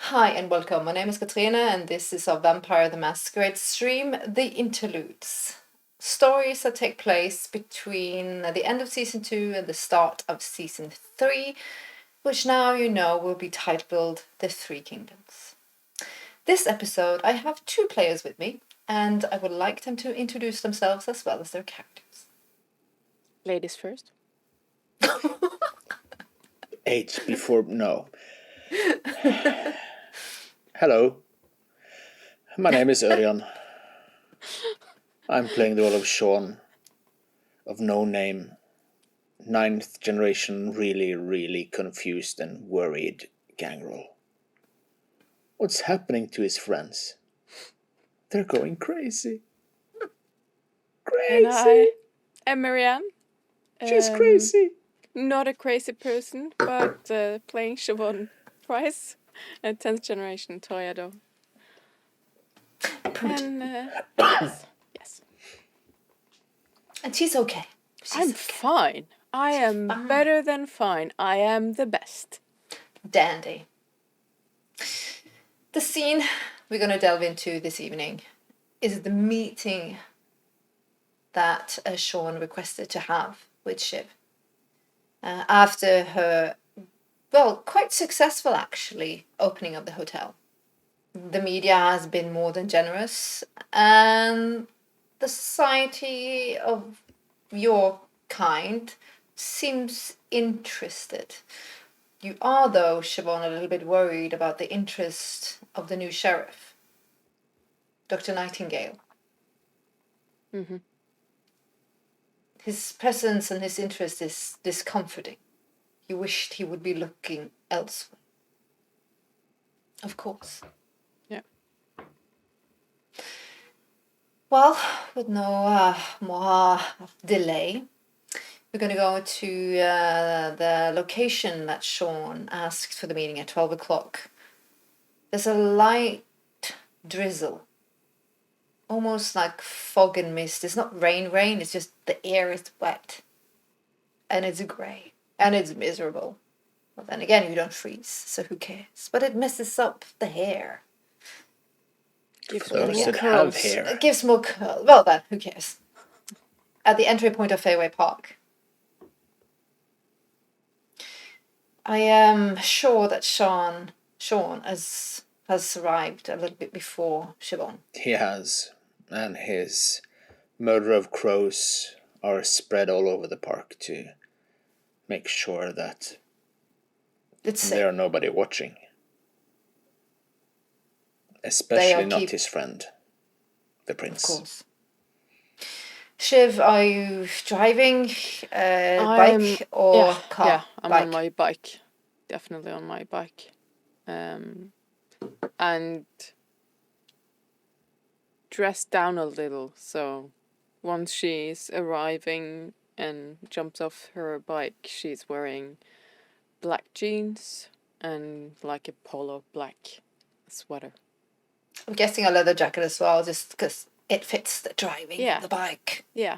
Hi and welcome. My name is Katrina and this is our Vampire the Masquerade stream, The Interludes. Stories that take place between the end of season 2 and the start of season 3, which now you know will be titled The Three Kingdoms. This episode I have two players with me and I would like them to introduce themselves as well as their characters. Ladies first. H before no. Hello. My name is Örjan. I'm playing the role of Sean, of no name, 9th generation, really confused and worried gangrel. What's happening to his friends? They're going crazy. And I am Marianne. She's crazy. Not a crazy person, but playing Siobhan Price, a 10th generation Toreador. And yes. And she's okay. I'm fine. I am better than fine. I am the best. Dandy. The scene we're going to delve into this evening is the meeting that Sean requested to have with Shiv. After her, quite successful actually, opening of the hotel. The media has been more than generous, and the society of your kind seems interested. You are, though, Siobhan, a little bit worried about the interest of the new sheriff, Dr. Nightingale. Mm-hmm. His presence and his interest is discomforting. You wished he would be looking elsewhere. Of course. Yeah. Well, with no more delay, we're going to go to the location that Sean asked for the meeting at 12 o'clock. There's a light drizzle, almost like fog and mist. It's not rain, it's just the air is wet. And it's grey. And it's miserable. Well, then again, you don't freeze, so who cares? But it messes up the hair. Gives For those more that curls. have hair. It gives more curl. Well then, who cares? At the entry point of Fairway Park. I am sure that Sean has arrived a little bit before Siobhan. He has, and his murder of crows are spread all over the park to make sure that there are nobody watching. Especially not his friend, the prince. Of course. Shiv, are you driving bike or car? Yeah, I'm on my bike. Definitely on my bike. And dressed down a little, so once she's arriving and jumps off her bike, she's wearing black jeans and like a polo black sweater. I'm guessing a leather jacket as well, just because it fits the driving the bike. Yeah.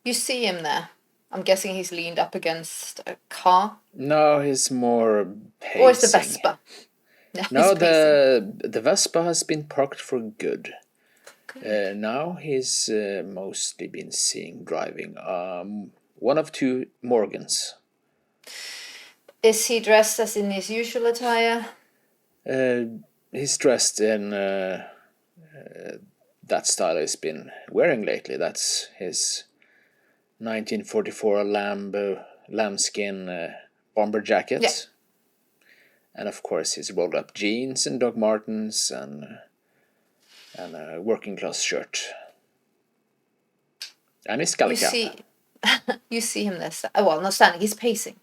You see him there. I'm guessing he's leaned up against a car. No, he's more pacing. Or it's the Vespa. No, the Vespa has been parked for good. Now he's mostly been seen driving one of two Morgans. Is he dressed as in his usual attire? He's dressed in that style he's been wearing lately. That's his 1944 lambskin bomber jacket. Yeah. And of course his rolled up jeans and Doc Martens and a working class shirt. And his skull cap. You see him there. Not standing, he's pacing.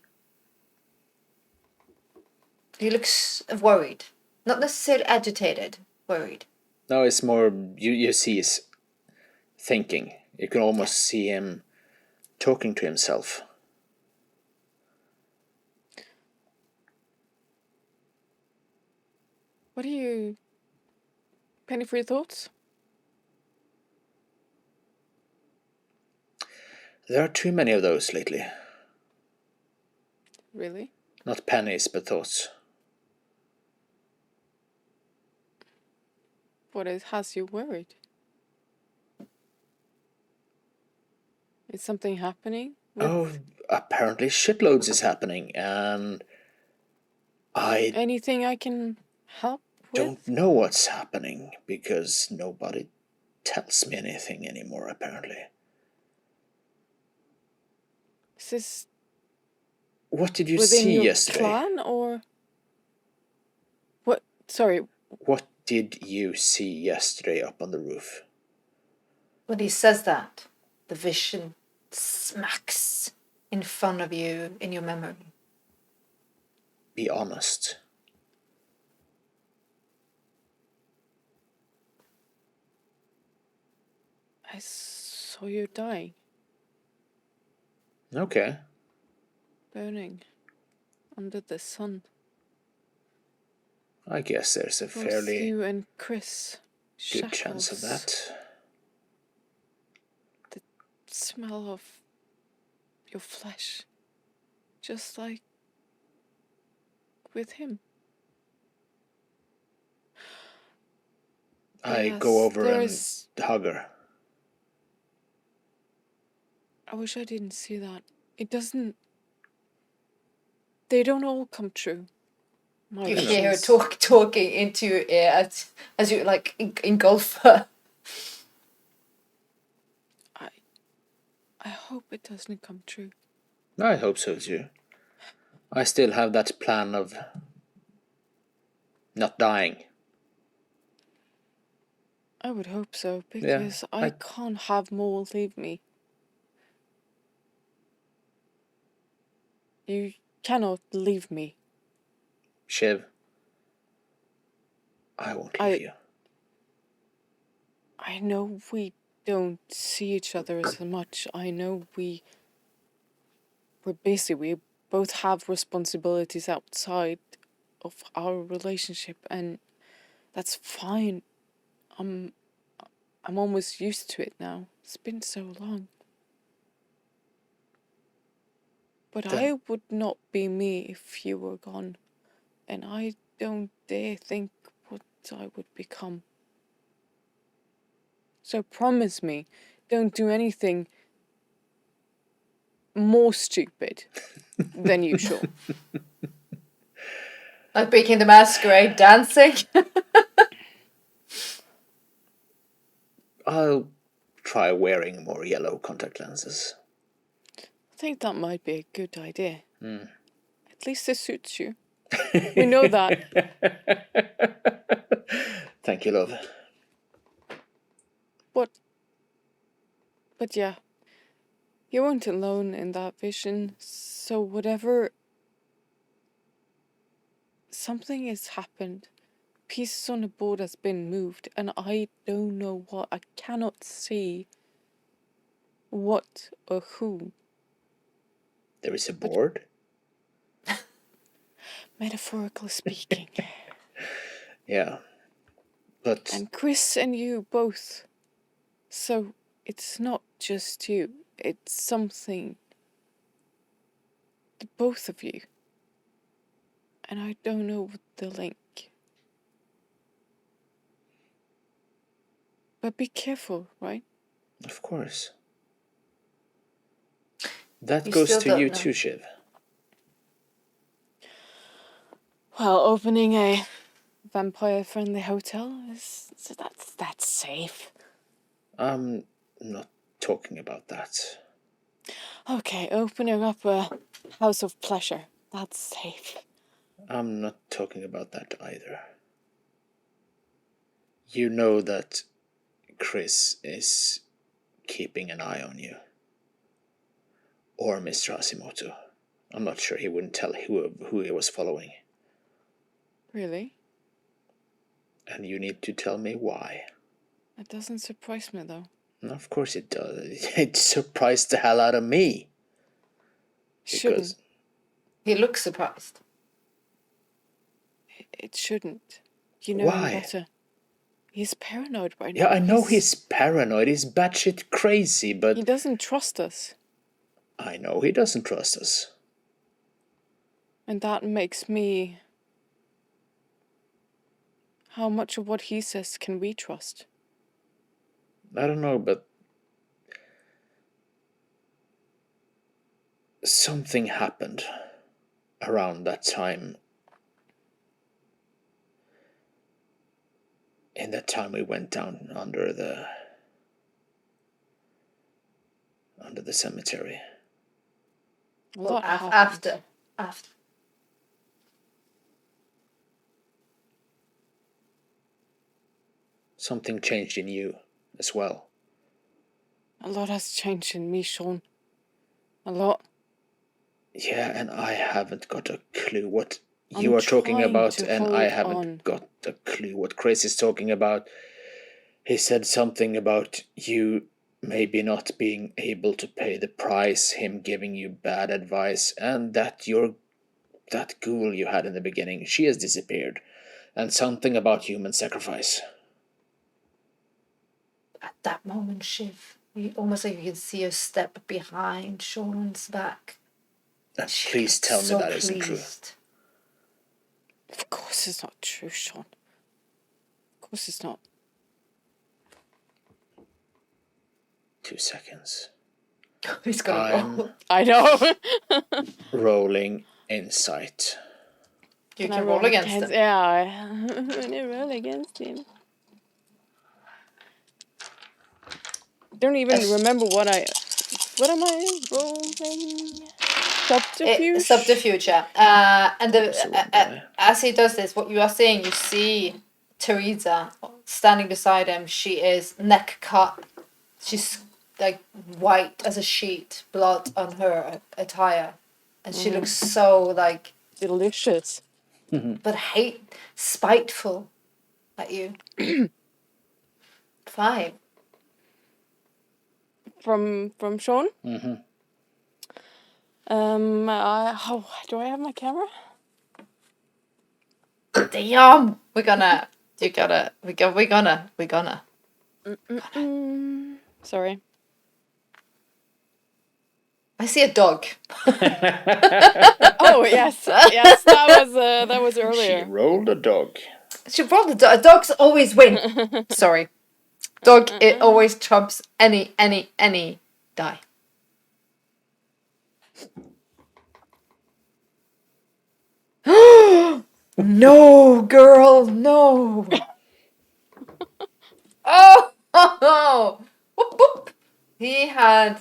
He looks worried. Not necessarily agitated, worried. No, it's more, you see he's thinking. You can almost see him talking to himself. What are you... Penny for your thoughts? There are too many of those lately. Really? Not pennies, but thoughts. What has you worried? Is something happening? Oh, apparently shitloads is happening, and I Anything I can help with? don't know what's happening because nobody tells me anything anymore, apparently. Is this What did you within see your yesterday? plan, or what? Sorry, What did you see yesterday up on the roof? When he says that, the vision smacks in front of you in your memory. Be honest. I saw you dying, Okay. burning under the sun. I guess there's a Both fairly you and Chris. good chance of Shackles. that. The smell of your flesh, just like with him. I Yes, go over there's- and hug her. I wish I didn't see that. It doesn't. They don't all come true. My You wishes. hear her talking into your ear as you like engulf her. I hope it doesn't come true. I hope so too. I still have that plan of not dying. I would hope so, because I can't have more leave me. You cannot leave me. Shiv, I won't leave you. I know we don't see each other as much. I know we're busy. We both have responsibilities outside of our relationship, and that's fine. I'm almost used to it now. It's been so long. But I would not be me if you were gone, and I don't dare think what I would become. So promise me, don't do anything more stupid than usual. Like Breaking the Masquerade dancing. I'll try wearing more yellow contact lenses. I think that might be a good idea. Mm. At least it suits you. We know that. Thank you, love. But yeah, you weren't alone in that vision, so whatever... Something has happened. Pieces on the board has been moved, and I don't know what. I cannot see what or who. There is a board? Metaphorically speaking. Yeah. But... And Chris and you both. So it's not just you. It's something. The both of you. And I don't know the link. But be careful, right? Of course. That You goes still to don't you know. too, Shiv. Well, opening a vampire-friendly hotel that's safe. I'm not talking about that. Okay, opening up a house of pleasure. That's safe. I'm not talking about that either. You know that Chris is keeping an eye on you. Or Mr. Hashimoto. I'm not sure he wouldn't tell who he was following. Really? And you need to tell me why. That doesn't surprise me, though. Of course it does. It surprised the hell out of me. Shouldn't. He looks surprised. It shouldn't. You know Why? him better. He's paranoid right now. Yeah, I know he's paranoid. He's batshit crazy, but... He doesn't trust us. I know he doesn't trust us. And that makes me... How much of what he says can we trust? I don't know, but something happened around that time. In that time we went down under the cemetery. A Well, lot happened. after. Something changed in you as well. A lot has changed in me, Sean. A lot. Yeah, and I haven't got a clue what I'm you are talking trying about, to and I hold haven't on. got a clue what Chris is talking about. He said something about you maybe not being able to pay the price, him giving you bad advice, and that that ghoul you had in the beginning, she has disappeared. And something about human sacrifice. At that moment, Shiv, almost like you can see her step behind Sean's back. And She please looked tell me so that isn't true. pleased. Of course it's not true, Sean. Of course it's not. 2 seconds. He's gonna I'm roll. I know. rolling insight. You I can roll against him. Yeah, when I roll against him. Don't even remember what am I rolling? Subterfuge? Subterfuge, yeah. And So what die? as he does this, what you are seeing, you see Teresa standing beside him. She is neck cut. She's like white as a sheet, blood on her attire, and she looks so like Delicious. but spiteful at you. 5. From Sean? Mm-hmm. Do I have my camera? Damn, we're gonna. Sorry. I see a dog. Oh yes, yes, that was She earlier. rolled a dog. She rolled a dog. Dogs always win. Sorry, dog. It always trumps any die. No, girl, no. Oh, whoop, whoop. He had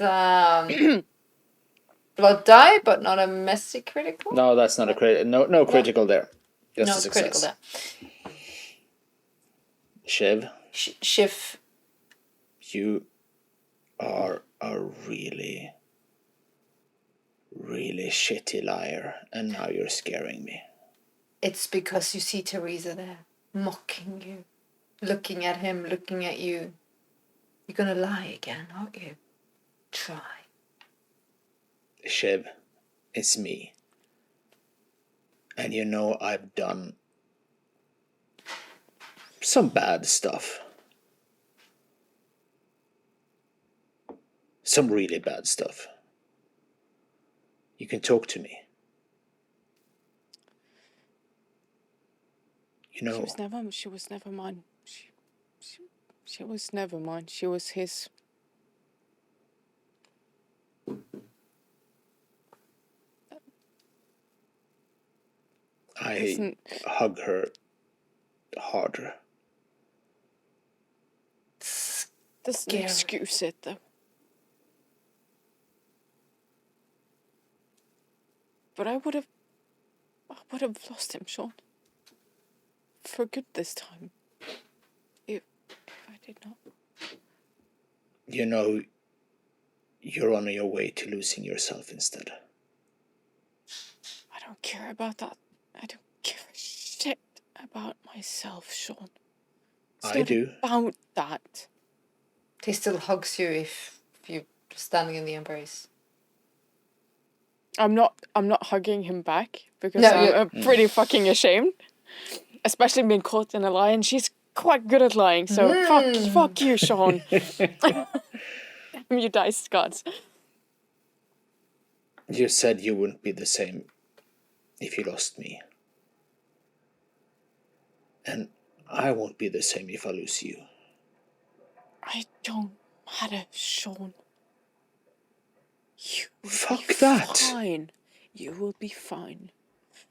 blood die, but not a messy critical. No, that's not a crit. No critical there. Just No, a it's success. critical there. Shiv, Shiv, you are a really, really shitty liar, and now you're scaring me. it's because you see Teresa there, mocking you, looking at him, looking at you. You're gonna lie again, aren't you? Try. Shiv, it's me. And you know I've done some bad stuff. Some really bad stuff. You can talk to me. You know, She was never mine. She was never mine. She was his. I hug her harder. Doesn't excuse it though. But I would have lost him, Sean. For good this time. If I did not. You know, you're on your way to losing yourself instead. I don't care about that. I don't give a shit about myself, Sean. It's I not do. about that. He still hugs you if you're standing in the embrace. I'm not hugging him back because No, I'm pretty fucking ashamed. Especially being caught in a lie, and she's quite good at lying, so fuck you, Sean. You dice gods. You said you wouldn't be the same if you lost me. And I won't be the same if I lose you. I don't matter, Sean. You will Fuck be that. fine. You will be fine.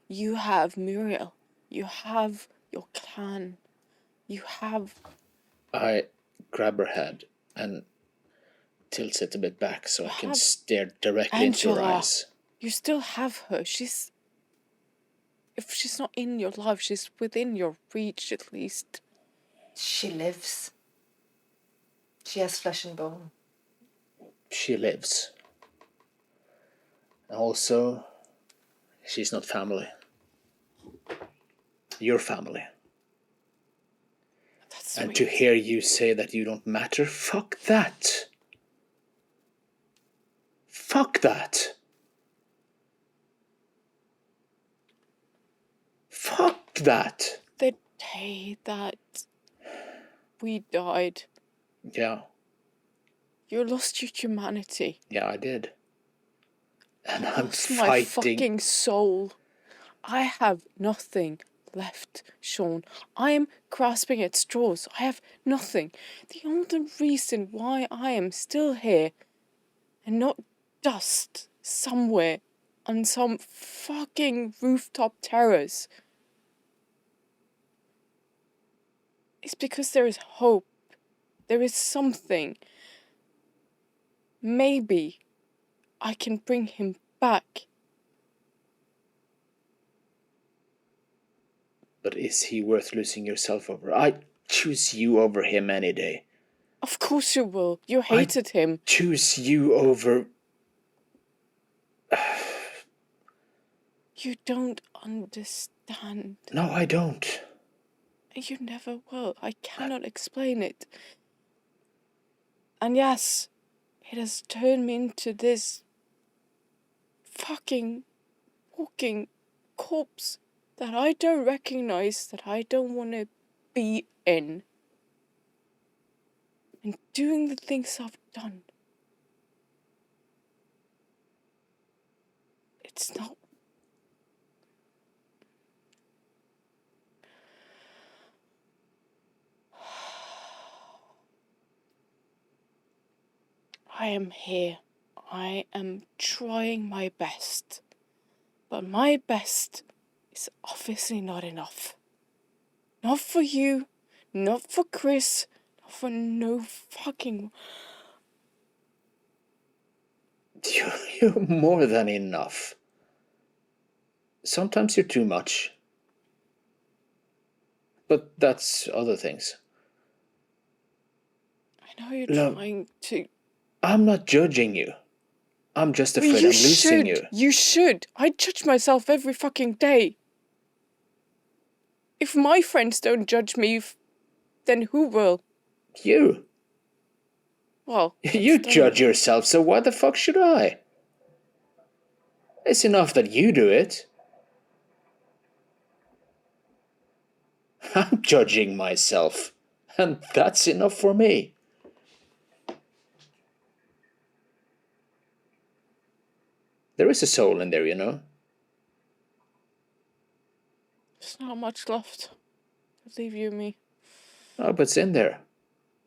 You have Muriel. You have your clan. You have... I grab her head and tilts it a bit back so I can stare directly into her Angela. eyes. You still have her. She's... If she's not in your life, she's within your reach at least. She lives. She has flesh and bone. She lives. Also, she's not family. Your family. That's And sweet. to hear you say that you don't matter, fuck that. Fuck that. Fuck that. The day that we died, Yeah, you lost your humanity. yeah, I did. And I I'm lost my fighting. fucking soul. I have nothing left, Sean. I am grasping at straws. I have nothing. The only reason why I am still here and not dust somewhere on some fucking rooftop terrace is because there is hope. There is something. Maybe I can bring him back. But is he worth losing yourself over? I'd choose you over him any day. Of course you will. You hated him. Choose you over... You don't understand. No, I don't. You never will. I cannot explain it. And yes, it has turned me into this fucking walking corpse that I don't recognize, that I don't want to be in. And doing the things I've done. It's not... I am here. I am trying my best. But my best is obviously not enough. Not for you, not for Chris, not for no fucking... You're more than enough. Sometimes you're too much. But that's other things. I know you're Love, trying to... I'm not judging you. I'm just afraid Well, I'm losing you. You should. I judge myself every fucking day. If my friends don't judge me, then who will? You. Well, You judge yourself, so why the fuck should I? It's enough that you do it. I'm judging myself, and that's enough for me. There is a soul in there, you know. There's not much left. Leave you and me. Oh, but it's in there.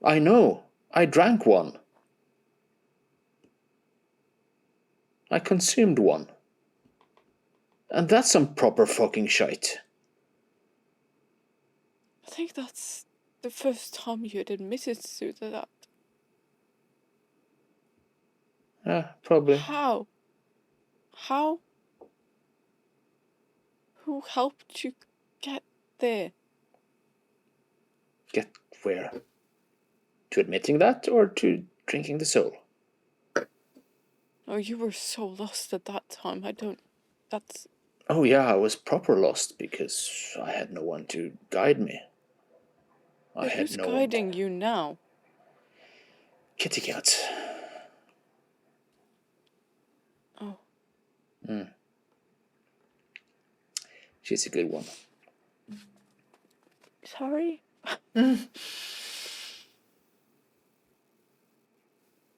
I know. I drank one. I consumed one. And that's some proper fucking shite. I think that's the first time you'd admitted to that. Probably. How? How? Who helped you get there? Get where? To admitting that, or to drinking the soul? Oh, you were so lost at that time. That's... Oh yeah, I was proper lost because I had no one to guide me. Who's guiding you now? Kitty cat. Oh. She's a good one. Sorry?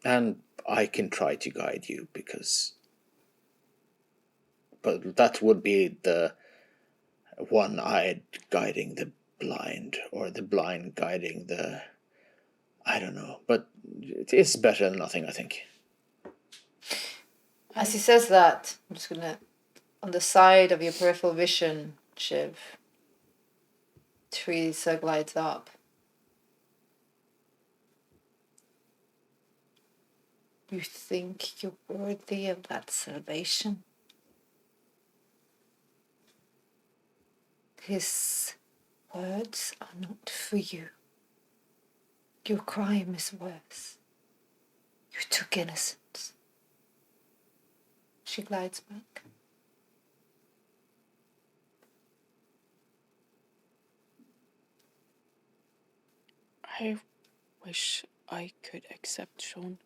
And I can try to guide you because... But that would be the one-eyed guiding the blind, or the blind guiding the... I don't know, but it's better than nothing, I think. As he says that, I'm just gonna, on the side of your peripheral vision, Shiv, Teresa glides up. You think you're worthy of that salvation? His words are not for you. Your crime is worse. You took innocence. She glides back. I wish I could accept Sean,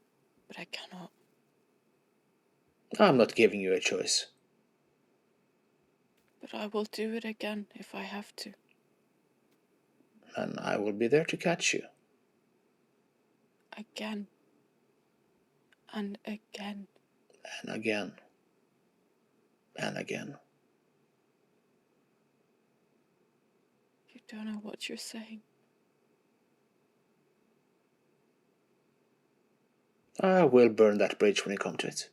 but I cannot. I'm not giving you a choice. But I will do it again if I have to. And I will be there to catch you. Again. And again. And again. And again. You don't know what you're saying. I will burn that bridge when you come to it.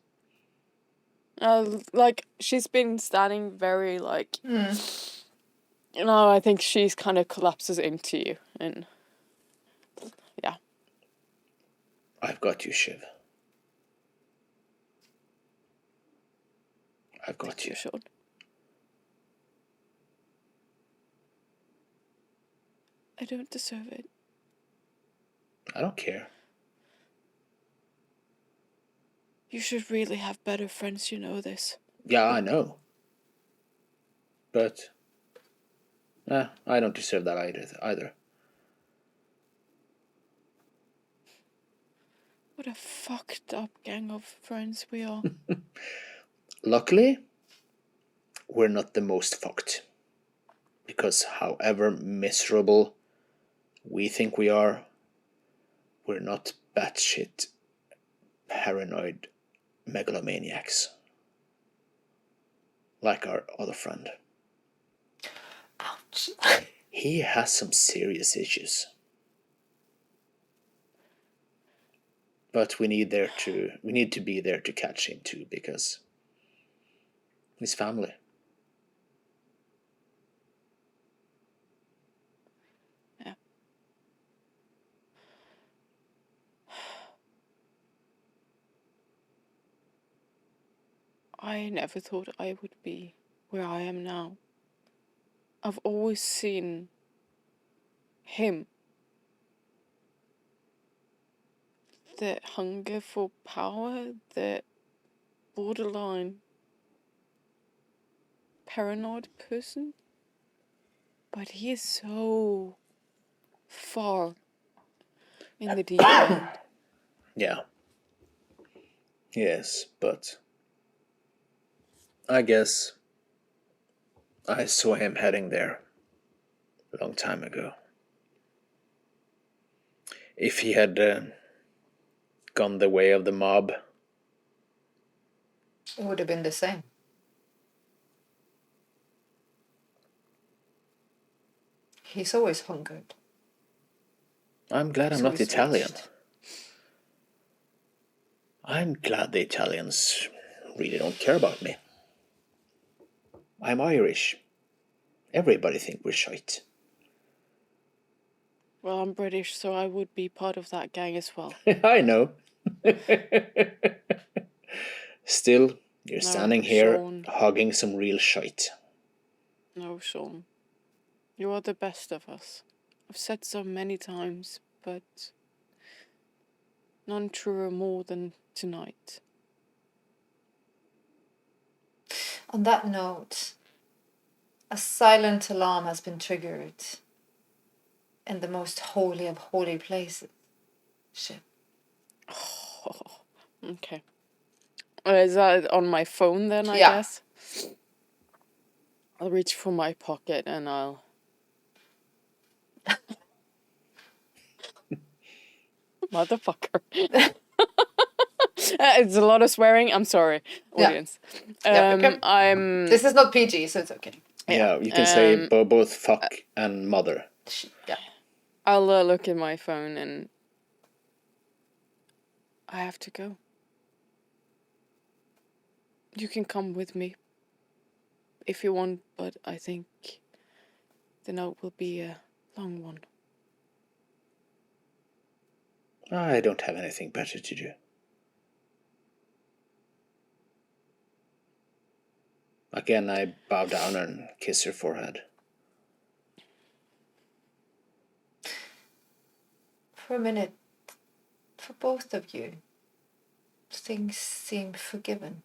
Like, she's been standing very, like... You know, I think she's kind of collapses into you. And... Yeah. I've got you, Shiv. I've got you. Sean. I don't deserve it. I don't care. You should really have better friends, you know this. Yeah, I know. But... I don't deserve that either. What a fucked up gang of friends we are. Luckily, we're not the most fucked. Because however miserable we think we are, we're not batshit paranoid megalomaniacs. Like our other friend. Ouch. He has some serious issues. But we need to be there to catch him too, because his family. Yeah. I never thought I would be where I am now. I've always seen him. The hunger for power, the borderline paranoid person. But he is so far in the deep end. Yeah. Yes, but I guess I saw him heading there a long time ago. If he had gone the way of the mob, It would have been the same. He's always hungered. I'm glad I'm So not he's Italian. reached. I'm glad the Italians really don't care about me. I'm Irish. Everybody think we're shite. Well, I'm British, so I would be part of that gang as well. I know. Still, you're No, standing here Sean. hugging some real shite. No, Sean. You are the best of us. I've said so many times, but none truer more than tonight. On that note, a silent alarm has been triggered in the most holy of holy places. Shit. Okay. Is that on my phone then, I Yeah. guess? I'll reach for my pocket and I'll... Motherfucker. It's a lot of swearing. I'm sorry, Yeah. audience. Yeah, okay. I'm... This is not PG, so it's okay. Yeah, you can say both fuck and mother. Yeah. I'll look at my phone and I have to go. You can come with me if you want, but I think the night will be a long one. I don't have anything better to do. Again, I bow down and kiss her forehead. For a minute, for both of you, things seem forgiven.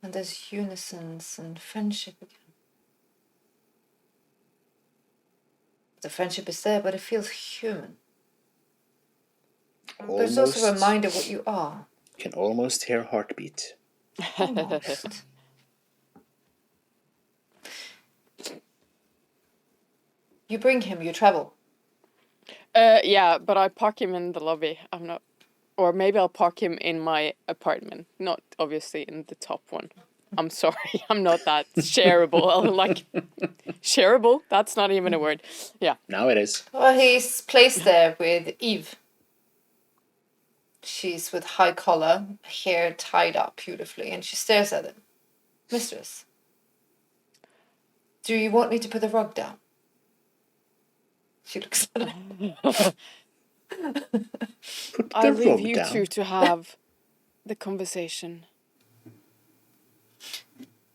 And there's unisons and friendship again. The friendship is there, but it feels human. But it's also a reminder what you are. Can almost hear heartbeat. Almost. You bring him, you travel. Yeah, but I park him in the lobby. I'm not, or maybe I'll park him in my apartment. Not obviously in the top one. I'm sorry, I'm not that shareable. Like, shareable? That's not even a word. Yeah. Now it is. Well, he's placed there with Eve. She's with high collar, hair tied up beautifully, and she stares at him. Mistress, do you want me to put the rug down? She looks at him. Put the I'll leave rug you down. two to have the conversation.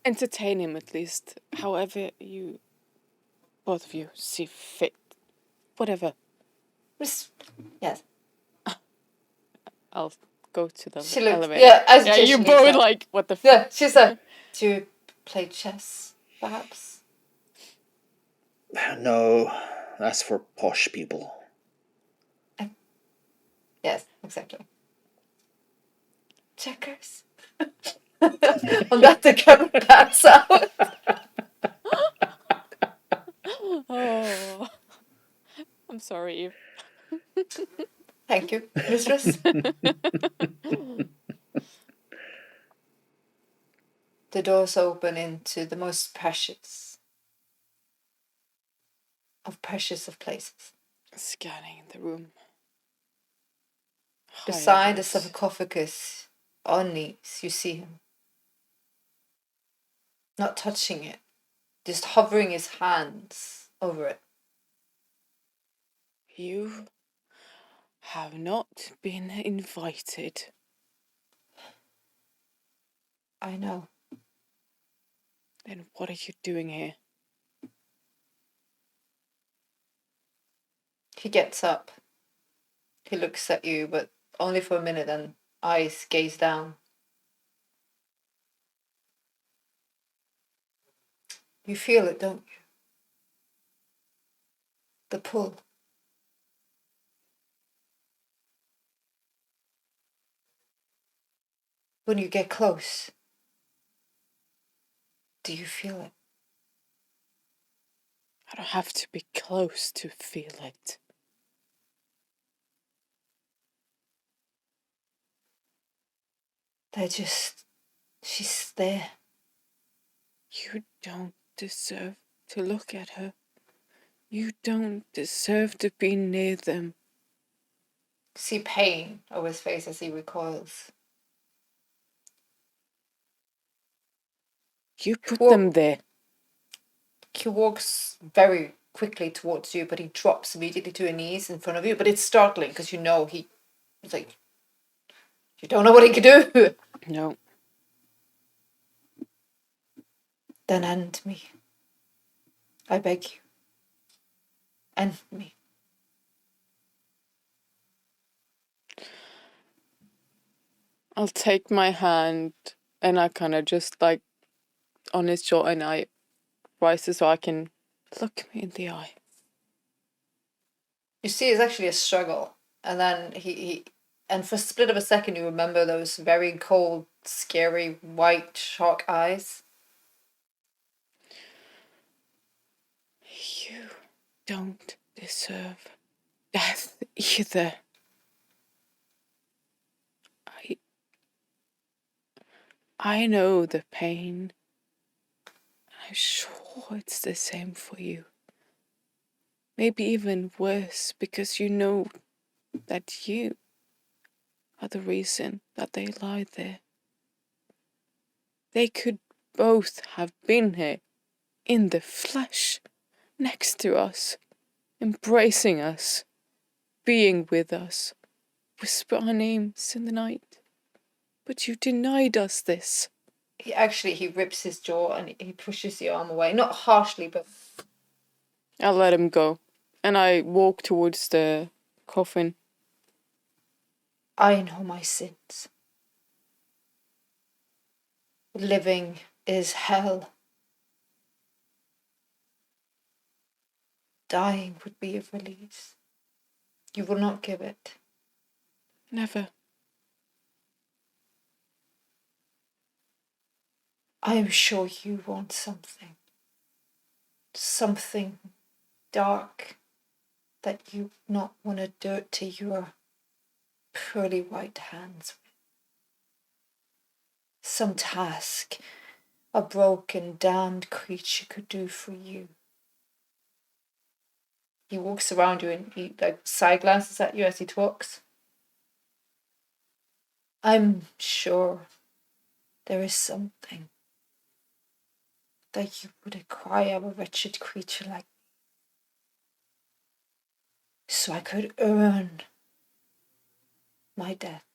Entertain him at least, however you, both of you, see fit. Whatever. Yes. I'll go to the She looks, elevator. yeah, as Yeah, she you leaves both that. like, what the Yeah, she's like, do you play chess, perhaps? No, that's for posh people. Yes, exactly. Checkers? On that, the camera pans out. Oh, I'm sorry, Eve. Thank you, mistress. The doors open into the most precious of places. Scanning the room. Beside the Highlights. sarcophagus, on knees, you see him. Not touching it, just hovering his hands over it. You have not been invited. I know. Then what are you doing here? He gets up. He looks at you, but only for a minute, and eyes gaze down. You feel it, don't you? The pull. When you get close, do you feel it? I don't have to be close to feel it. She's there. You don't deserve to look at her. You don't deserve to be near them. See pain over his face as he recoils. You put them there. He walks very quickly towards you, but he drops immediately to his knees in front of you. But it's startling because you know he's like, you don't know what he could do. No. Then end me. I beg you. End me. I'll take my hand and I kind of just like on his jaw and I rise so I can look me in the eye. You see, it's actually a struggle. And then and for a split of a second, you remember those very cold, scary, white shark eyes. You don't deserve death either. I know the pain. I'm sure Or it's the same for you. Maybe even worse, because you know that you are the reason that they lie there. They could both have been here, in the flesh, next to us, embracing us, being with us, whisper our names in the night. But you denied us this. He rips his jaw and he pushes the arm away. Not harshly, but... I let him go, and I walk towards the coffin. I know my sins. Living is hell. Dying would be a release. You will not give it. Never. I am sure you want something. Something dark that you not want to dirty your pearly white hands with. Some task a broken, damned creature could do for you. He walks around you and he side glances at you as he talks. I'm sure there is something that you would cry of a wretched creature like me. So I could earn my death.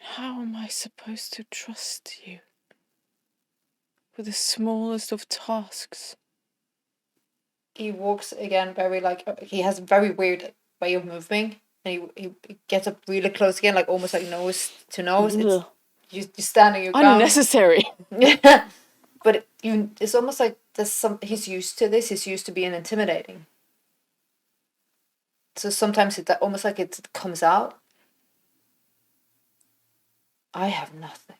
How am I supposed to trust you? With the smallest of tasks. He walks again he has a very weird way of moving. And he gets up really close again, almost like nose to nose. You're standing your ground. Unnecessary. Yeah. But it's almost like he's used to this. He's used to being intimidating. So sometimes it's almost like it comes out. I have nothing.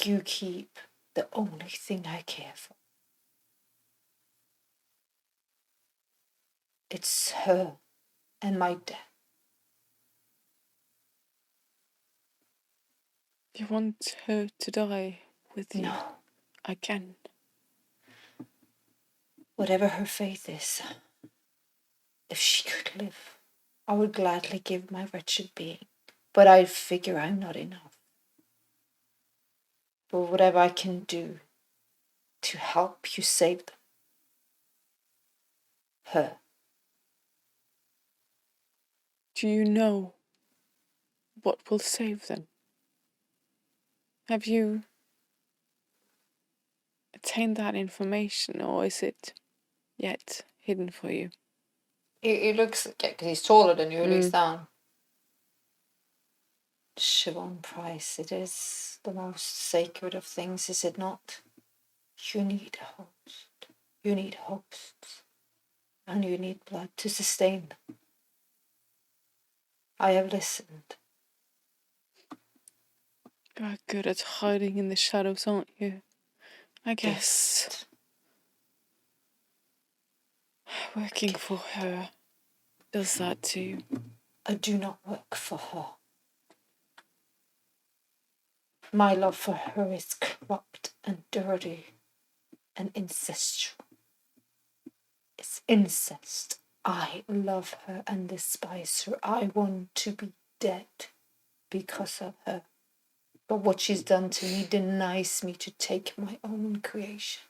You keep the only thing I care for. It's her and my death. You want her to die with you? No. Again. Whatever her faith is, if she could live, I would gladly give my wretched being. But I figure I'm not enough. But whatever I can do to help you save them. Her. Do you know what will save them? Have you attained that information, or is it yet hidden for you? He looks, because he's taller than you, he looks down. Siobhan Price, it is the most sacred of things, is it not? You need a host. You need hosts. And you need blood to sustain them. I have listened. You're good at hiding in the shadows, aren't you? I guess. Working for her does that too. I do not work for her. My love for her is corrupt and dirty and incestual. It's incest. I love her and despise her. I want to be dead because of her. But what she's done to me denies me to take my own creation.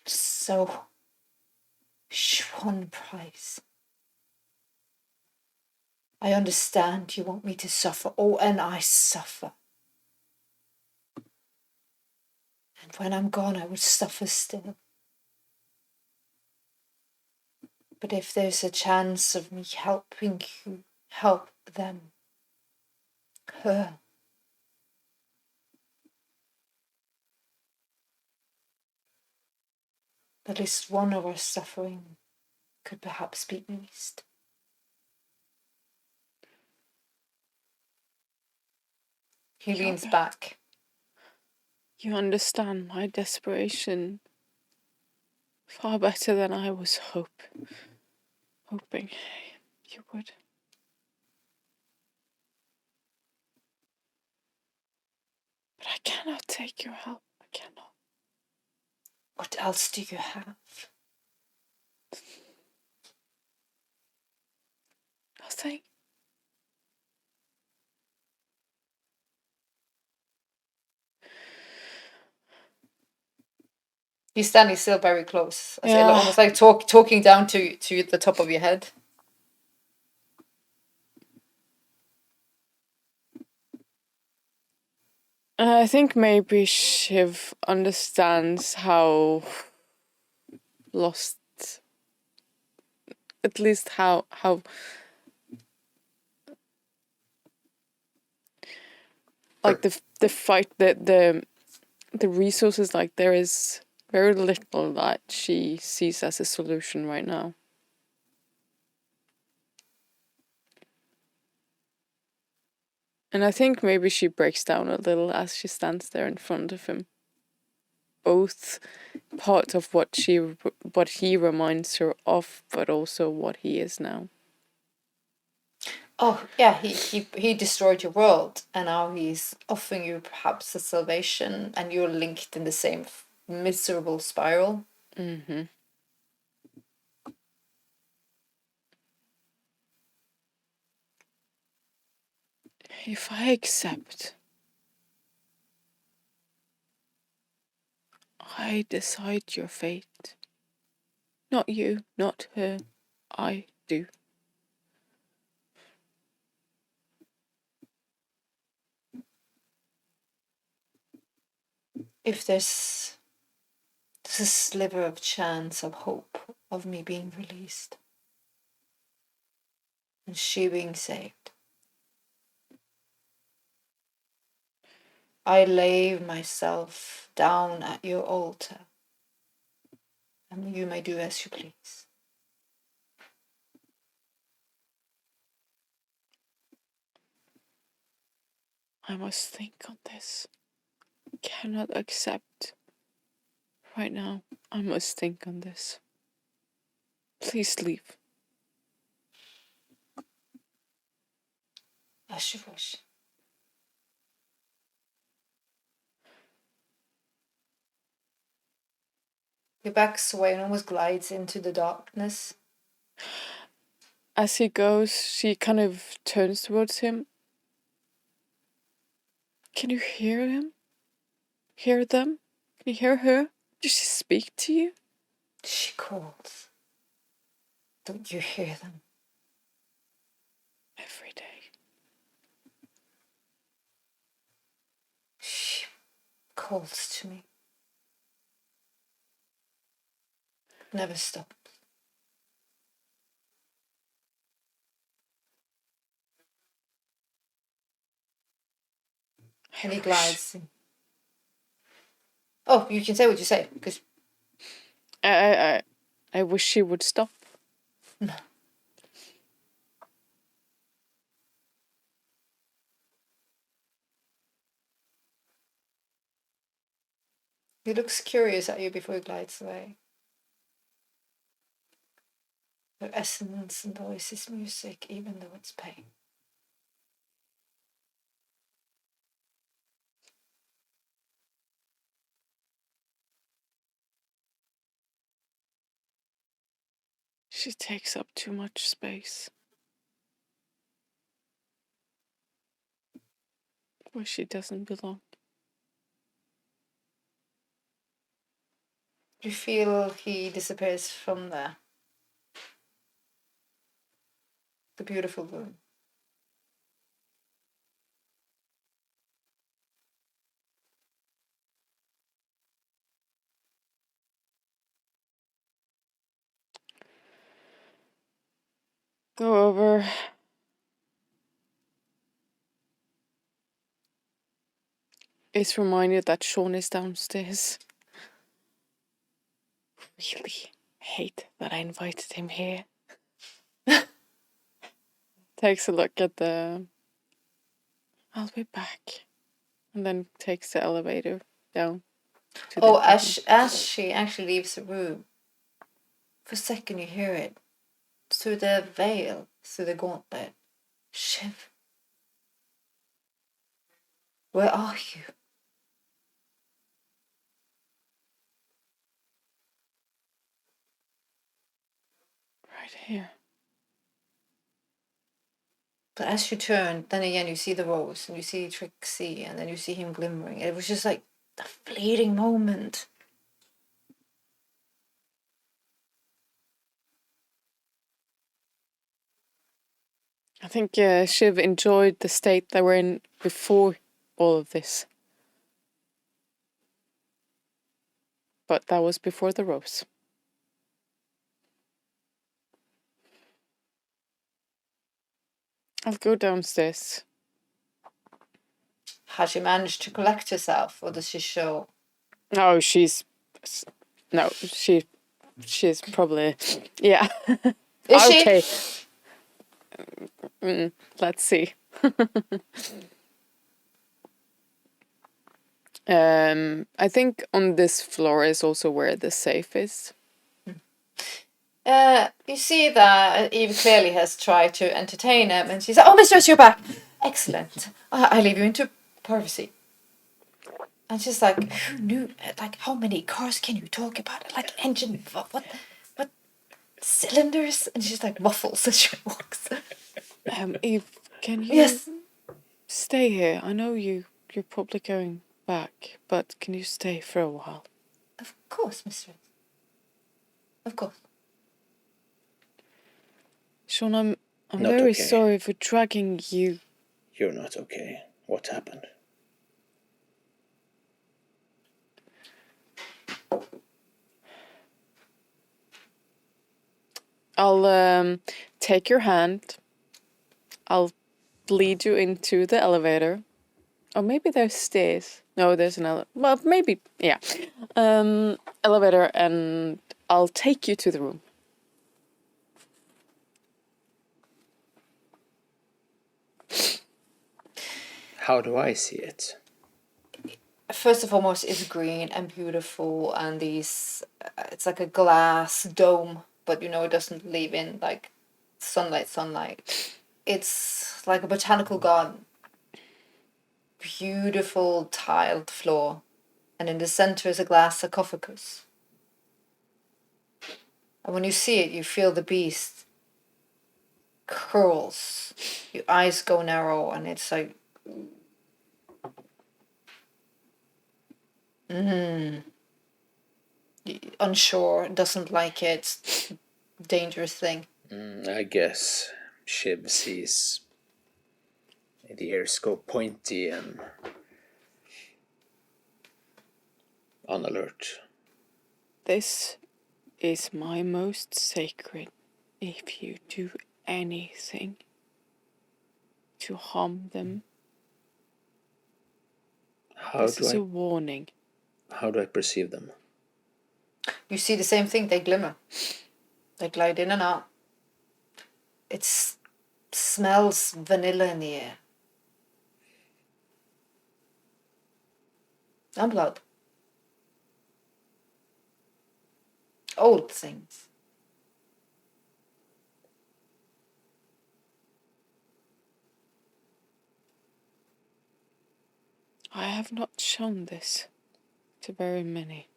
So, Siobhan Price, I understand you want me to suffer. Oh, and I suffer. And when I'm gone, I will suffer still. But if there's a chance of me helping you, help them, her, at least one of our suffering could perhaps be eased. He leans back. You understand my desperation far better than I was hoping you would. cannot take your help. I cannot. What else do you have? Nothing. You're standing still very close. Yeah. Almost like talking down to the top of your head. I think maybe Shiv understands how lost, at least how like the fight, the resources, like there is very little that she sees as a solution right now. And I think maybe she breaks down a little as she stands there in front of him. Both part of what he reminds her of, but also what he is now. Oh yeah, he destroyed your world, and now he's offering you perhaps a salvation, and you're linked in the same miserable spiral. Mm-hmm. If I accept, I decide your fate. Not you, not her. I do. If there's a sliver of chance of hope of me being released and she being saved, I lay myself down at your altar, and you may do as you please. I must think on this. Cannot accept. Right now, I must think on this. Please leave. As you wish. He backs away and almost glides into the darkness. As he goes, she kind of turns towards him. Can you hear him? Hear them? Can you hear her? Does she speak to you? She calls. Don't you hear them? Every day. She calls to me. Never stops. And he glides in. Oh, you can say what you say, because I wish she would stop. no. He looks curious at you before he glides away. Your essence and voice is music, even though it's pain. She takes up too much space. Where she doesn't belong. You feel he disappears from the beautiful room. Go over. Is reminded that Sean is downstairs. Really hate that I invited him here. Takes a look at the... I'll be back. And then takes the elevator down. Oh, as she actually leaves the room, for a second you hear it. Through the veil, through the gauntlet. Shiv. Where are you? Here. But as you turn, then again you see the rose and you see Trixie and then you see him glimmering. It was just like a fleeting moment. I think Shiv enjoyed the state they were in before all of this. But that was before the rose. I'll go downstairs. Has she managed to collect herself, or does she show? No, she's probably, yeah. Is she? Okay. Let's see. I think on this floor is also where the safe is. You see that Eve clearly has tried to entertain him, and she's like, "Oh, mistress, you're back. Excellent. I leave you into privacy." And she's like, "Who knew? Like, how many cars can you talk about? Like, engine, what cylinders?" And she's like, waffles as she walks. Eve, can you Yes. stay here? I know you're probably going back, but can you stay for a while? Of course, mistress. Of course. Sean, I'm Not very okay. sorry for dragging you. You're not okay. What happened? I'll take your hand. I'll lead you into the elevator. Or maybe there's stairs. No, there's an elevator. Well, maybe, yeah. Elevator, and I'll take you to the room. How do I see it? First and foremost, it's green and beautiful, and these, it's like a glass dome, but it doesn't leave in like sunlight. It's like a botanical garden. Beautiful tiled floor, and in the center is a glass sarcophagus. And when you see it, you feel the beast curls. Your eyes go narrow, and it's like, unsure, doesn't like it, dangerous thing. I guess Shiv sees the ears go pointy and on alert. This is my most sacred. If you do anything to harm them, this is a warning. How do I perceive them? You see the same thing, they glimmer. They glide in and out. It smells vanilla in the air. And blood. Old things. I have not shown this to very many.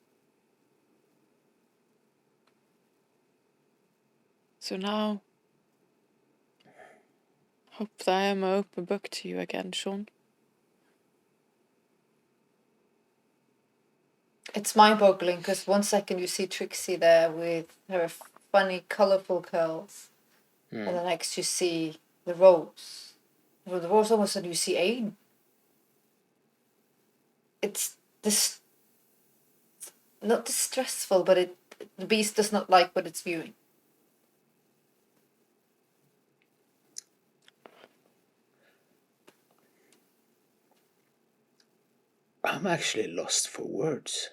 So now, hope that I am an open book to you again, Sean. It's mind-boggling because one second you see Trixie there with her funny, colourful curls, and the next you see the rose. Well, the rose almost sudden you see Aiden. It's this not distressful, but the beast does not like what it's viewing. I'm actually lost for words.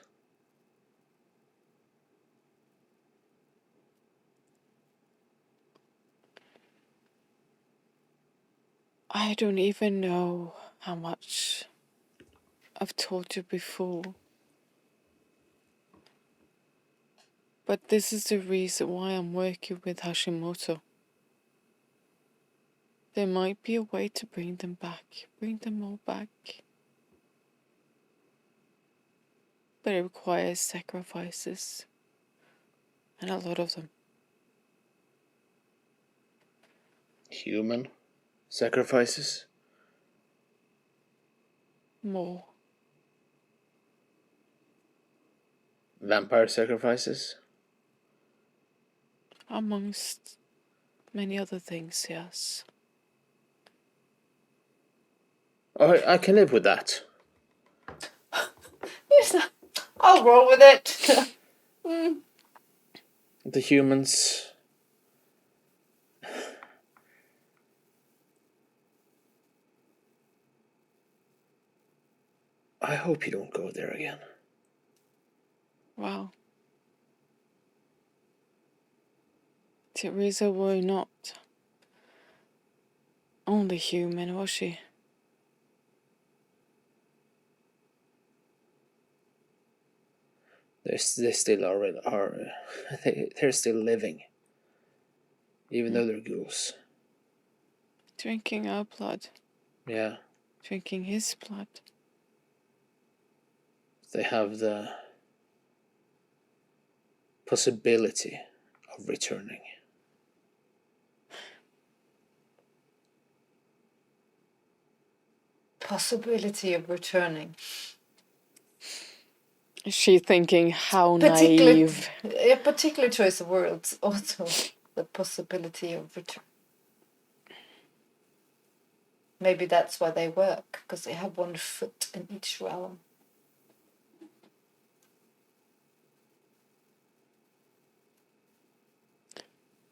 I don't even know how much I've told you before. But this is the reason why I'm working with Hashimoto. There might be a way to bring them all back. But it requires sacrifices. And a lot of them. Human sacrifices? More. Vampire sacrifices? Amongst many other things, yes. Oh, I can live with that. I'll roll with it. The humans... I hope you don't go there again. Wow. Teresa was not only human, was she? They still are they're still living, even though they're ghouls. Drinking our blood. Yeah, Drinking his blood. they have the possibility of returning. Possibility of returning. Is she thinking how naive? A particular choice of words. Also, the possibility of return. Maybe that's why they work, because they have one foot in each realm.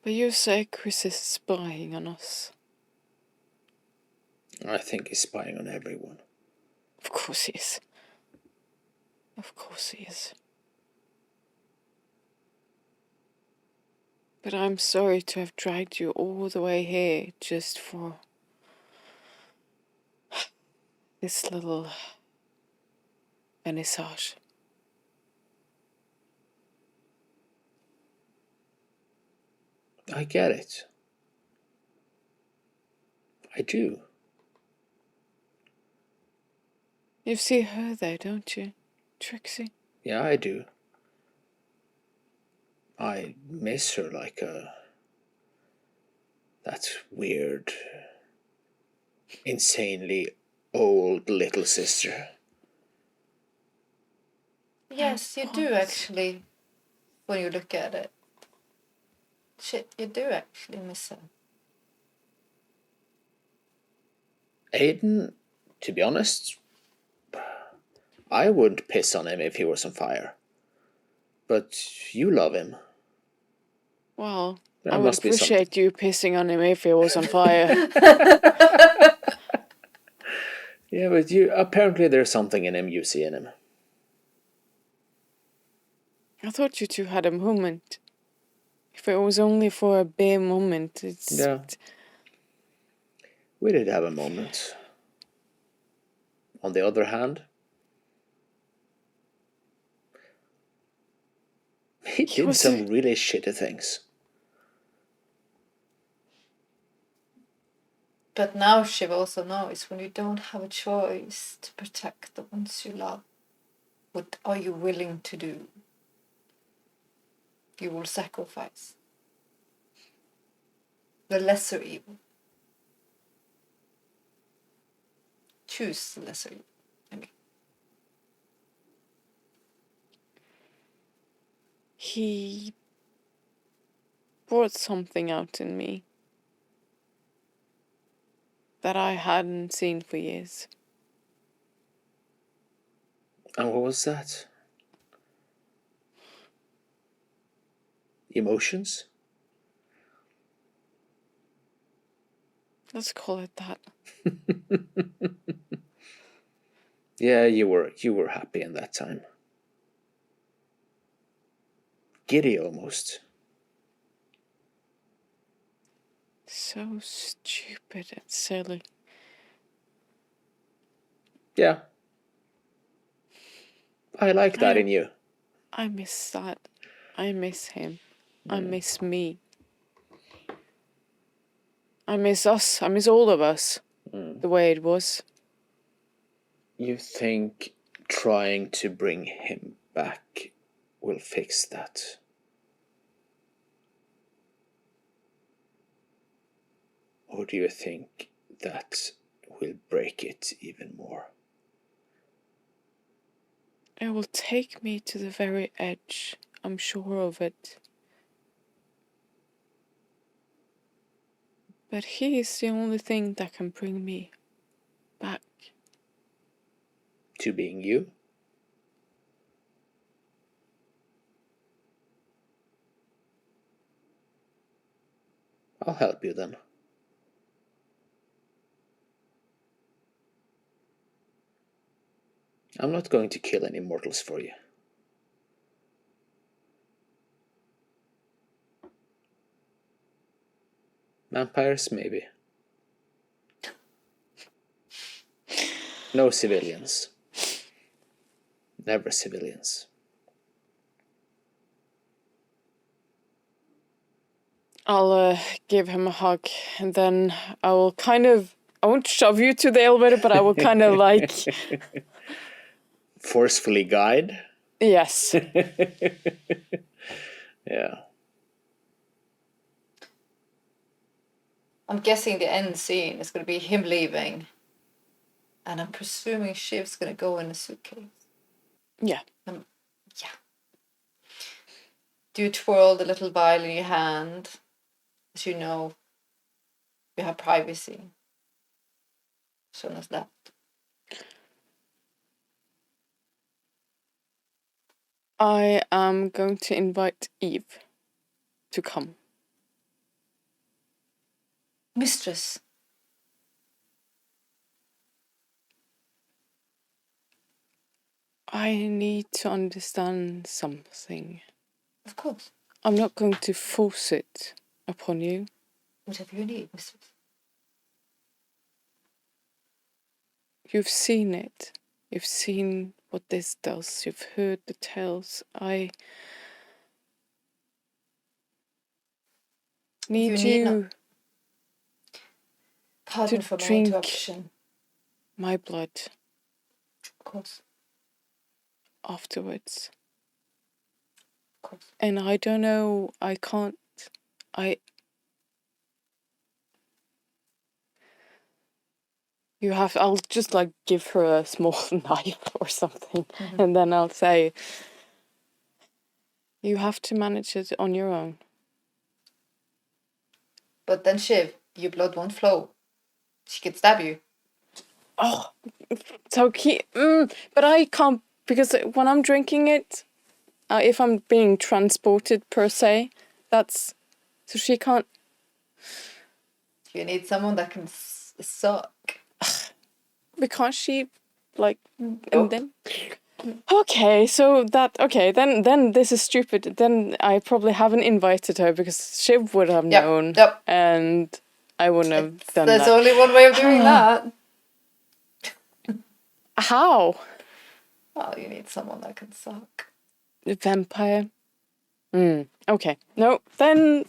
But you say Chris is spying on us. I think he's spying on everyone. Of course he is. Of course he is. But I'm sorry to have dragged you all the way here just for this little vernissage. I get it. I do. You see her there, don't you, Trixie? Yeah, I do. I miss her like that weird, insanely old little sister. Yes, you do actually, when you look at it. Shit, you do actually miss her. Aiden, to be honest, I wouldn't piss on him if he was on fire. But you love him. Well, There I would must be appreciate you pissing on him if he was on fire. Yeah, but apparently there's something in him you see in him. I thought you two had a moment. If it was only for a bare moment, it's... Yeah. We did have a moment. On the other hand, he did some really shitty things. But now she also knows when you don't have a choice to protect the ones you love, what are you willing to do? You will sacrifice the lesser evil. Choose the lesser evil. He brought something out in me that I hadn't seen for years. And what was that? Emotions? Let's call it that. Yeah, you were happy in that time. Giddy almost. So stupid and silly. Yeah. I like that in you. I miss that. I miss him. I miss me. I miss us. I miss all of us. The way it was. You think trying to bring him back will fix that? Or do you think that will break it even more? It will take me to the very edge. I'm sure of it. But he is the only thing that can bring me back. To being you? I'll help you then. I'm not going to kill any mortals for you. Vampires, maybe. No civilians. Never civilians. I'll give him a hug, and then I will I won't shove you to the elevator, but I will kind of like... Forcefully guide? Yes. Yeah. I'm guessing the end scene is going to be him leaving. And I'm presuming Shiv's going to go in a suitcase. Yeah. Yeah. Do you twirl the little vial in your hand? As you know, you have privacy. Shown us that. I am going to invite Eve to come. Mistress. I need to understand something. Of course. I'm not going to force it upon you. Whatever you need, mistress. You've seen it. You've seen what this does. You've heard the tales. I need you Pardon to for my drink interruption. my blood Of course. afterwards. Of course. And I don't know, I can't... I'll just like give her a small knife or something, and then I'll say, you have to manage it on your own. But then, Shiv, your blood won't flow. She could stab you. Oh, so but I can't, because when I'm drinking it, if I'm being transported per se, so she can't. You need someone that can suck. Because she, like, Nope. and then. Okay, then this is stupid. Then I probably haven't invited her because she would have known. Yep. And I wouldn't have done There's that. only one way of doing that. How? Well, you need someone that can suck. A vampire? Okay. No, then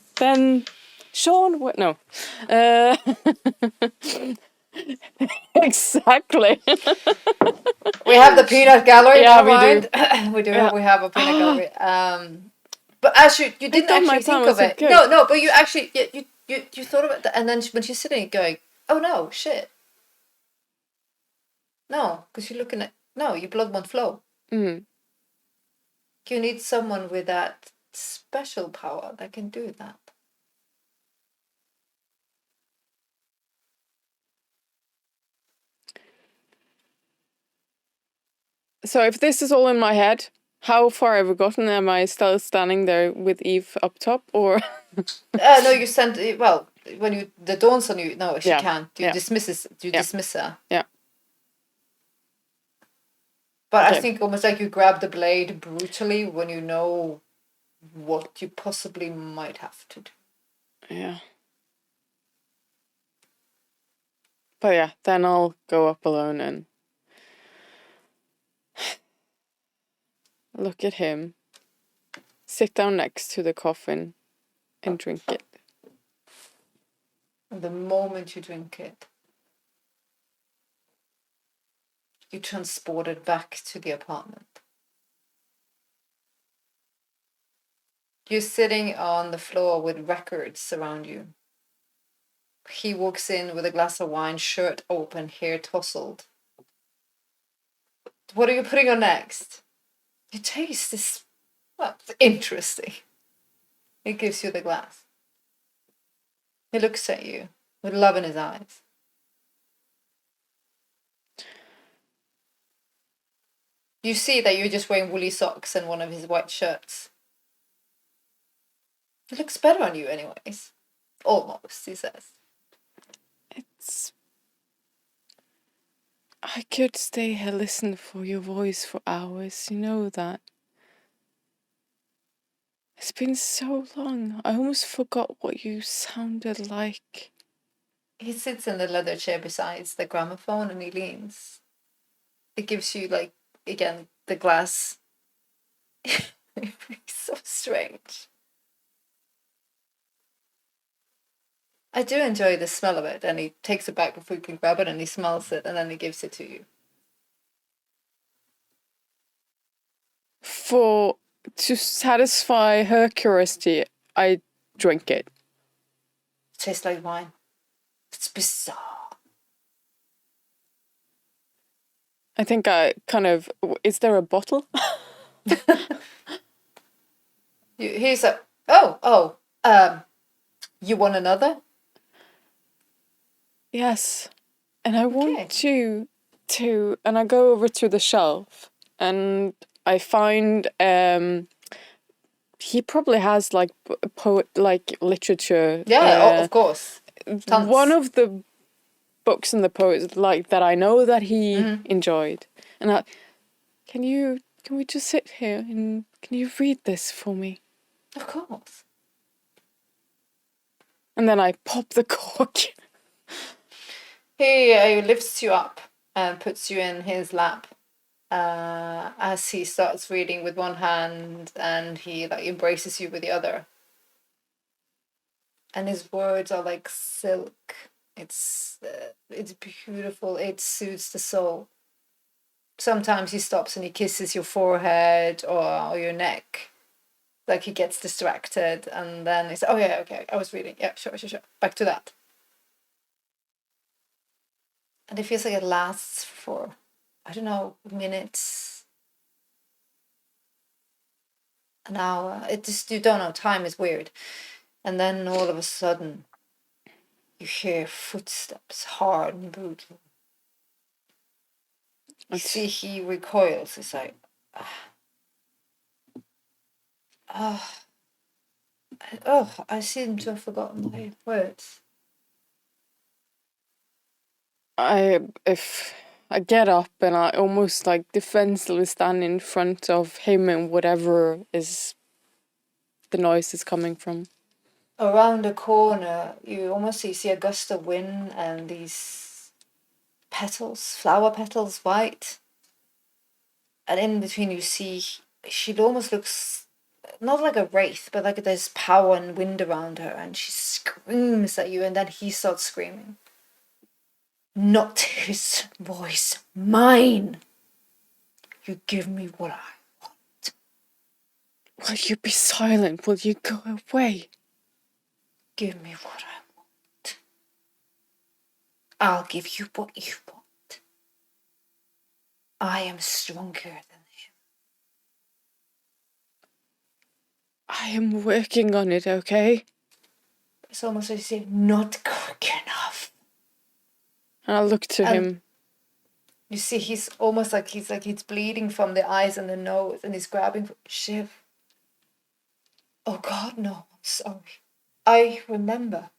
Sean, what? No. Exactly. We have the peanut gallery. Yeah, never we mind. do. We do. Yeah. We have a peanut gallery. But actually, you didn't thought my actually plan think of was it. good. No. But you actually, you thought about that, and then when she's sitting, going, "Oh no, shit." No, because you're looking at your blood won't flow. Mm. You need someone with that special power that can do that. So if this is all in my head, how far have we gotten? Am I still standing there with Eve up top, or? No, you sent well when the dawns on you. No, she Yeah. can't. You dismiss her. Yeah. But Okay. I think almost like you grab the blade brutally when you know what you possibly might have to do. Yeah. But yeah, then I'll go up alone and look at him, sit down next to the coffin, and drink it. And the moment you drink it, you're transported back to the apartment. You're sitting on the floor with records around you. He walks in with a glass of wine, shirt open, hair tousled. What are you putting on next? Your taste is, well, interesting. He gives you the glass. He looks at you with love in his eyes. You see that you're just wearing woolly socks and one of his white shirts. It looks better on you anyways. Almost, he says. I could stay here listen for your voice for hours, you know that. It's been so long, I almost forgot what you sounded like. He sits in the leather chair beside the gramophone and he leans. It gives you, like, again, the glass. It's so strange. I do enjoy the smell of it, and he takes it back before you can grab it, and he smells it, and then he gives it to you. To satisfy her curiosity, I drink it. It tastes like wine. It's bizarre. I think I kind of... Is there a bottle? He's like, you want another? Yes. And I want you to... And I go over to the shelf, and I find... he probably has, like, literature. Yeah, of course. Tons. One of the books in the poets, like, that I know that he enjoyed. And can we just sit here and can you read this for me? Of course. And then I pop the cork. He lifts you up and puts you in his lap as he starts reading with one hand, and he like embraces you with the other. And his words are like silk. It's beautiful. It soothes the soul. Sometimes he stops and he kisses your forehead or your neck. Like he gets distracted, and then he's, oh yeah, okay, I was reading. Yeah, sure. Back to that. And it feels like it lasts for, I don't know, minutes, an hour. It just, you don't know, time is weird. And then all of a sudden, you hear footsteps, hard and brutal. You see he recoils. It's like, I seem to have forgotten my words. If I get up and I almost like defensively stand in front of him and whatever is the noise is coming from. Around the corner, you almost see a gust of wind and these petals, flower petals, white. And in between you see, she almost looks not like a wraith, but like there's power and wind around her, and she screams at you, and then he starts screaming. Not his voice, mine. You give me what I want. Will you be silent? Will you go away? Give me what I want. I'll give you what you want. I am stronger than him. I am working on it, okay? It's almost like you say, not quick enough. And I look to him. You see, he's almost like he's bleeding from the eyes and the nose, and he's grabbing for Shiv. Oh God, no! I'm sorry. I remember.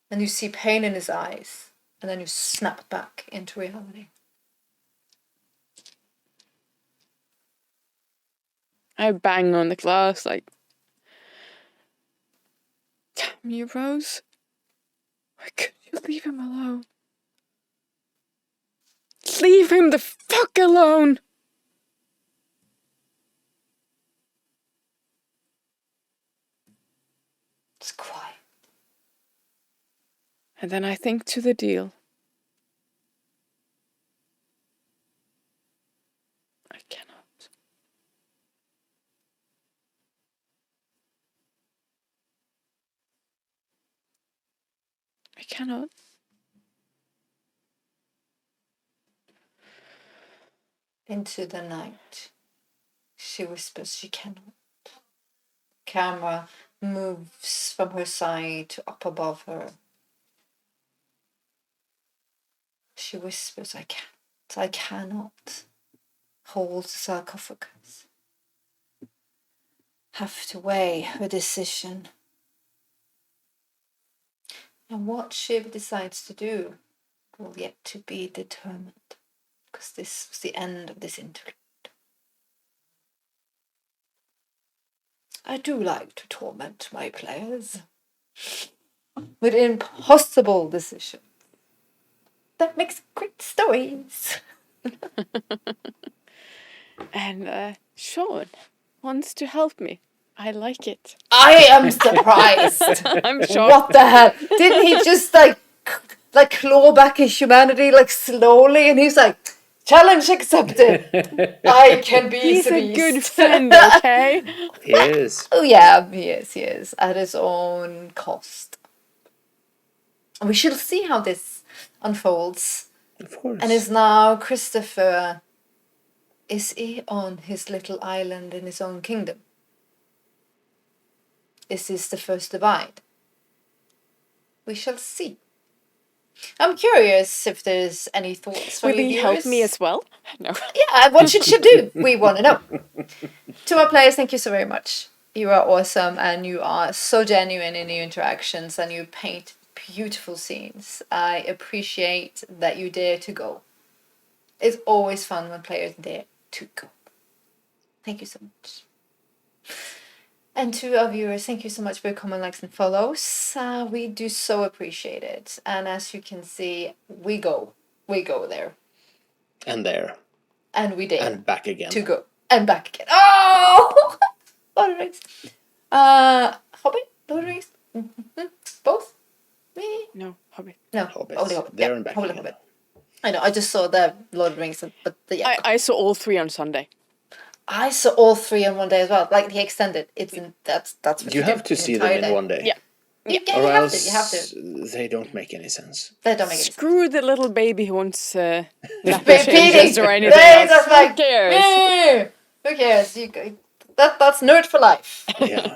And you see pain in his eyes, and then you snap back into reality. I bang on the glass like, damn you, Rose. Why couldn't you leave him alone? Leave him the fuck alone! It's quiet. And then I think to the deal. I cannot. I cannot. Into the night, she whispers she cannot. Camera moves from her side to up above her. She whispers, I cannot hold the sarcophagus. Have to weigh her decision. And what Shiv decides to do will yet to be determined, because this was the end of this interlude. I do like to torment my players with impossible decisions. That makes great stories. And Sean wants to help me. I like it. I am surprised. I'm shocked. What the hell? Didn't he just like claw back his humanity like slowly? And he's like, challenge accepted. I can be He's a beast. good friend, okay? He is. Oh yeah, he is at his own cost. We shall see how this unfolds. Of course. And is now Christopher, is he on his little island in his own kingdom? Is this the first divide? We shall see. I'm curious if there's any thoughts from Will you he viewers. help me as well? No. Yeah, what should she do? We want to know. To our players, thank you so very much. You are awesome and you are so genuine in your interactions and you paint beautiful scenes. I appreciate that you dare to go. It's always fun when players dare to go. Thank you so much. And to our viewers, thank you so much for your comment, likes, and follows. We do so appreciate it. And as you can see, we go there. And there. And we dare. And back again. To go. And back again. Oh! Lord of the Rings. Hobbit? Lord of the Rings? Mm-hmm. Both? Me? No, Hobbit. No, Hobbits. only Hobbit. There Yeah, and back only again. Hobbit. I know, I just saw the Lord of the Rings, but yeah. I saw all 3 on Sunday. I saw all 3 on one day as well. Like the extended. That's what You do, have to the see entire them in day. one day. Yeah. Yeah, Or you have else to. You have to. they don't make any sense. That don't make any sense. Screw the little baby who wants nap Repeating. changes or anything They're else. just like, Who cares? "Meh." Who cares? That's nerd for life. Yeah.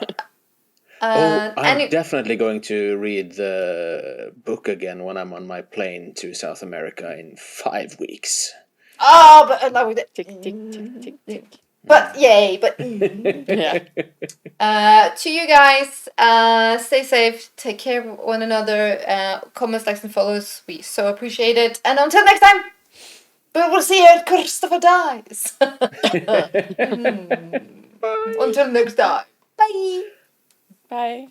And I'm definitely going to read the book again when I'm on my plane to South America in 5 weeks. but no, Tick, tick, tick, tick, tick. but yay, but Yeah. to you guys, stay safe, take care of one another, comments, likes, and follows, we so appreciate it, and until next time, we will see you at Christopher Dies. Until next time, bye. Bye.